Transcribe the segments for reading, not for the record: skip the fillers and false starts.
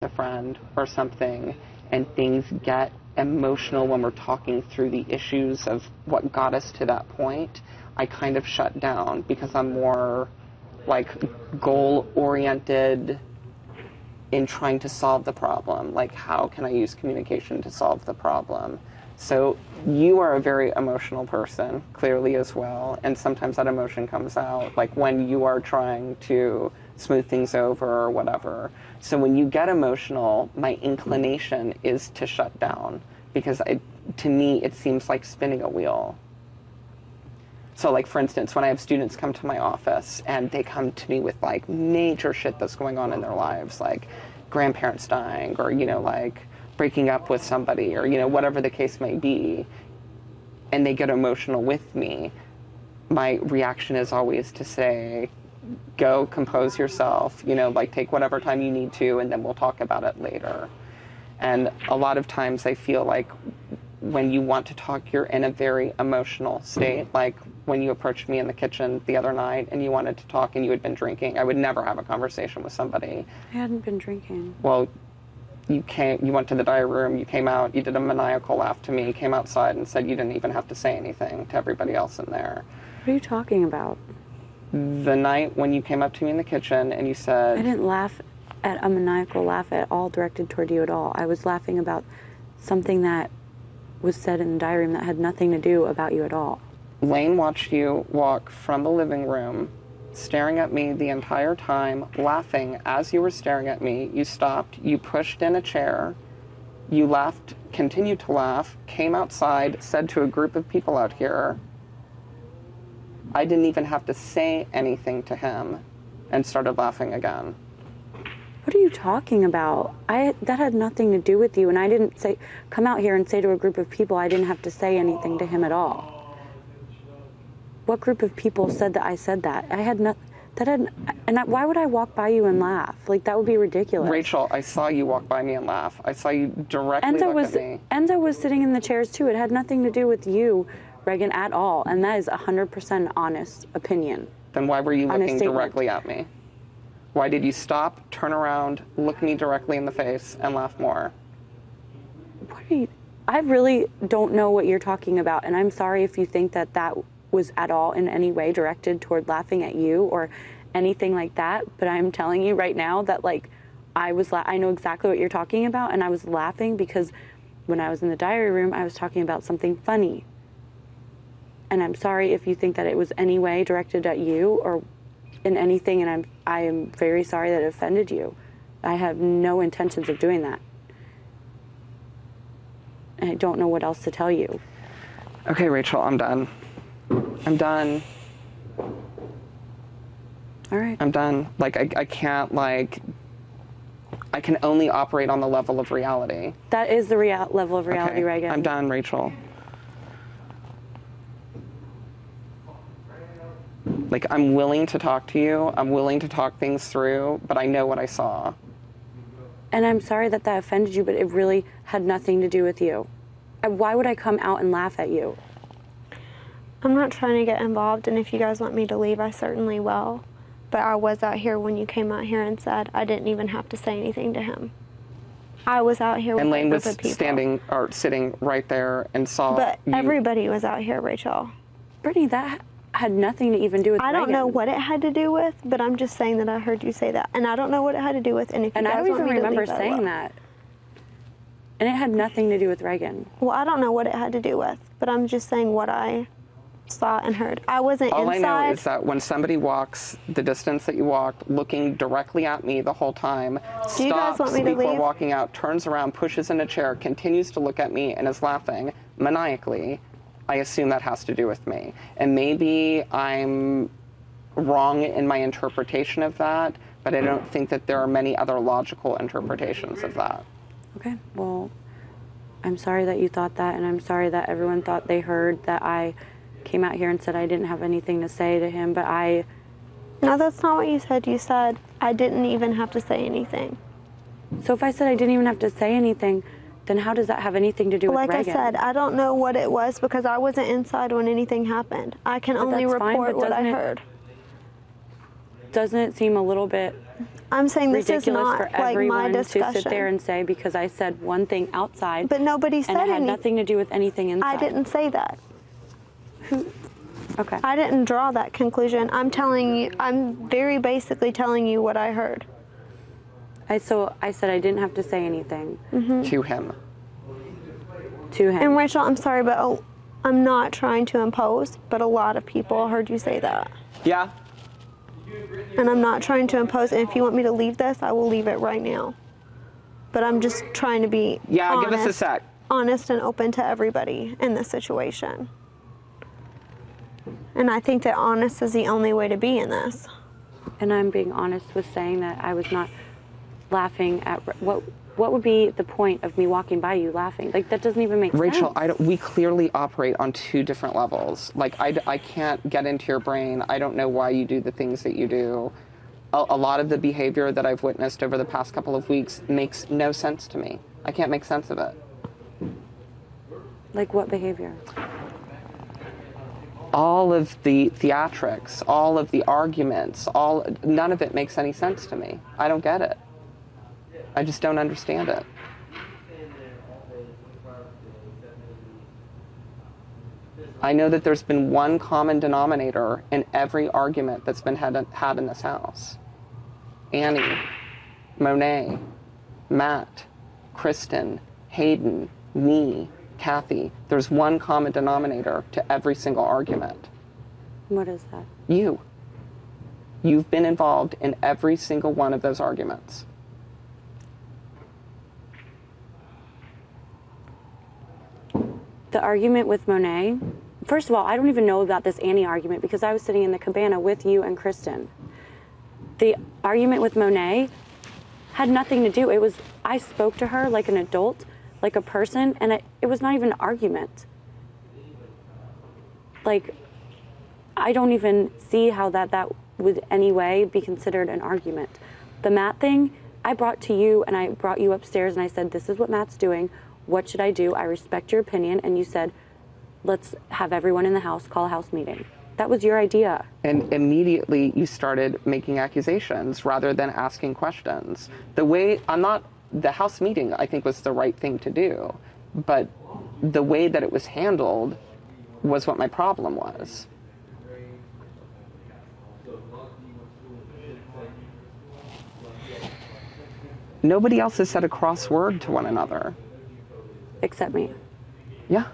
a friend or something, and things get emotional when we're talking through the issues of what got us to that point, I kind of shut down because I'm more like goal-oriented in trying to solve the problem. Like, how can I use communication to solve the problem? So you are a very emotional person, clearly, as well, and sometimes that emotion comes out, like when you are trying to smooth things over or whatever. So when you get emotional, my inclination is to shut down, because to me, it seems like spinning a wheel. So like, for instance, when I have students come to my office and they come to me with like major shit that's going on in their lives, like grandparents dying, or, you know, like breaking up with somebody, or, you know, whatever the case may be, and they get emotional with me, my reaction is always to say, go compose yourself, you know, like take whatever time you need to, and then we'll talk about it later. And a lot of times I feel like when you want to talk, you're in a very emotional state. Like when you approached me in the kitchen the other night and you wanted to talk and you had been drinking, I would never have a conversation with somebody. I hadn't been drinking. Well, you went to the diary room, you came out, you did a maniacal laugh to me, came outside and said you didn't even have to say anything to everybody else in there. What are you talking about? The night when you came up to me in the kitchen and you said... I didn't laugh at a maniacal laugh at all directed toward you at all. I was laughing about something that was said in the diary room that had nothing to do about you at all. Lane watched you walk from the living room, staring at me the entire time, laughing as you were staring at me. You stopped, you pushed in a chair, you laughed, continued to laugh, came outside, said to a group of people out here, I didn't even have to say anything to him, and started laughing again. What are you talking about? That had nothing to do with you, and I didn't come out here and say to a group of people I didn't have to say anything to him at all. What group of people said that I said that? I had nothing. Why would I walk by you and laugh? Like, that would be ridiculous. Rachel, I saw you walk by me and laugh. I saw you directly look at me. Enzo was sitting in the chairs too. It had nothing to do with you, Reagan, at all, and that is 100% honest opinion. Then why were you looking directly at me? Why did you stop, turn around, look me directly in the face, and laugh more? I really don't know what you're talking about, and I'm sorry if you think that that was at all in any way directed toward laughing at you or anything like that, but I'm telling you right now that, like, I know exactly what you're talking about, and I was laughing because when I was in the diary room, I was talking about something funny. And I'm sorry if you think that it was any way directed at you or in anything, and I am very sorry that it offended you. I have no intentions of doing that. And I don't know what else to tell you. Okay, Rachel, I'm done. I'm done. All right. I'm done. Like, I can't, like, I can only operate on the level of reality. That is the level of reality, okay. Reagan. I'm done, Rachel. Like, I'm willing to talk to you. I'm willing to talk things through, but I know what I saw. And I'm sorry that that offended you, but it really had nothing to do with you. Why would I come out and laugh at you? I'm not trying to get involved, and if you guys want me to leave, I certainly will. But I was out here when you came out here and said I didn't even have to say anything to him. I was out here with a group of people. And Lane was sitting right there and saw But everybody was out here, Rachel. Brittany, that had nothing to even do with Reagan. I don't know what it had to do with, but I'm just saying that I heard you say that. And I don't know what it had to do with, and if you guys want me to leave, I will. And I don't even remember saying that. And it had nothing to do with Reagan. Well, I don't know what it had to do with, but I'm just saying what I saw and heard. I wasn't inside. All I know is that when somebody walks the distance that you walked, looking directly at me the whole time, stops before walking out, turns around, pushes in a chair, continues to look at me, and is laughing maniacally, I assume that has to do with me. And maybe I'm wrong in my interpretation of that, but I don't think that there are many other logical interpretations of that. Okay, well, I'm sorry that you thought that, and I'm sorry that everyone thought they heard that I came out here and said I didn't have anything to say to him, but I... No, that's not what you said. You said I didn't even have to say anything. So if I said I didn't even have to say anything, then how does that have anything to do with Reagan? Like I said, I don't know what it was because I wasn't inside when anything happened. I can only report what I heard. Doesn't it seem a little bit I'm saying this is ridiculous not for like my everyone to discussion. sit there and say because I said one thing outside, But nobody said and it had anything. nothing to do with anything inside. I didn't say that. Okay. I didn't draw that conclusion. I'm telling you, I'm very basically telling you what I heard. I said I didn't have to say anything To him. to him. And Rachel, I'm sorry, but I'm not trying to impose, but a lot of people heard you say that. Yeah. And I'm not trying to impose, and if you want me to leave this, I will leave it right now. But I'm just trying to be Yeah, honest, give us a sec. honest and open to everybody in this situation. And I think that honest is the only way to be in this. And I'm being honest with saying that I was not laughing at what would be the point of me walking by you laughing? Like, that doesn't even make Rachel, sense. we clearly operate on two different levels. Like, I can't get into your brain. I don't know why you do the things that you do. A lot of the behavior that I've witnessed over the past couple of weeks makes no sense to me. I can't make sense of it. Like what behavior? All of the theatrics, all of the arguments, none of it makes any sense to me. I don't get it. I just don't understand it. I know that there's been one common denominator in every argument that's been had in this house. Annie, Monet, Matt, Kristen, Hayden, me, Kathy. There's one common denominator to every single argument. What is that? You. You've been involved in every single one of those arguments. The argument with Monet, first of all, I don't even know about this Annie argument because I was sitting in the cabana with you and Kristen. The argument with Monet had nothing to do. I spoke to her like an adult, like a person, and it was not even an argument. Like, I don't even see how that would any way be considered an argument. The Matt thing, I brought to you and I brought you upstairs and I said, this is what Matt's doing. What should I do? I respect your opinion. And you said, let's have everyone in the house call a house meeting. That was your idea. And immediately you started making accusations rather than asking questions. The house meeting, I think, was the right thing to do. But the way that it was handled was what my problem was. Nobody else has said a cross word to one another. Except me. Yeah.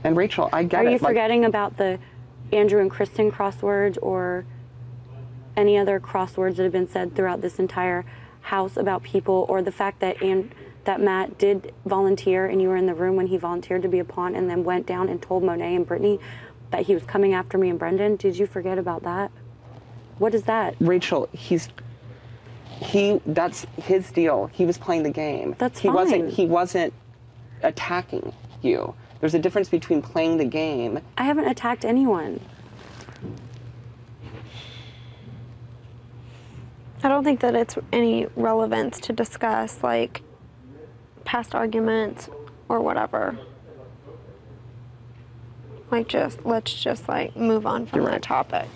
And Rachel, I get it. Are you forgetting about the Andrew and Kristen crosswords or any other crosswords that have been said throughout this entire house about people, or the fact that that Matt did volunteer and you were in the room when he volunteered to be a pawn and then went down and told Monet and Brittany that he was coming after me and Brendan? Did you forget about that? What is that? Rachel, that's his deal. He was playing the game. That's fine. He fine. wasn't attacking you. There's a difference between playing the game. I haven't attacked anyone. I don't think that it's any relevance to discuss like past arguments or whatever. Like let's just like move on from that topic.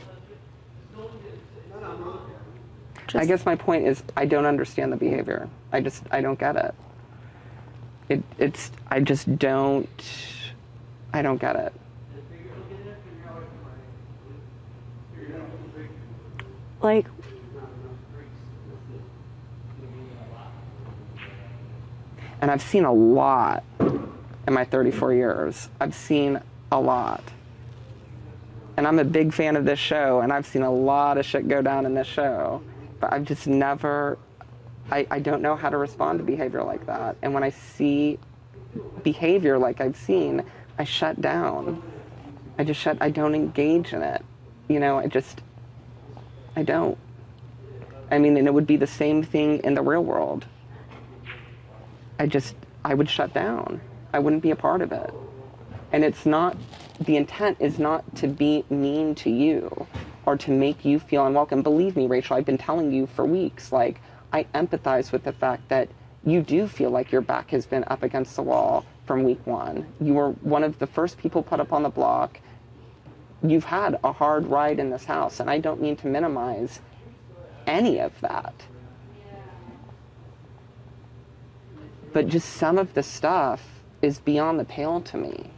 I guess my point is I don't understand the behavior. I don't get it. I don't get it. Like, and I've seen a lot in my 34 years. I've seen a lot. And I'm a big fan of this show, and I've seen a lot of shit go down in this show. But I've just never, I don't know how to respond to behavior like that. And when I see behavior like I've seen, I shut down. I don't engage in it. You know, I don't. I mean, and it would be the same thing in the real world. I would shut down. I wouldn't be a part of it. And the intent is not to be mean to you or to make you feel unwelcome. Believe me, Rachel, I've been telling you for weeks, like, I empathize with the fact that you do feel like your back has been up against the wall from week one. You were one of the first people put up on the block. You've had a hard ride in this house, and I don't mean to minimize any of that. But just some of the stuff is beyond the pale to me.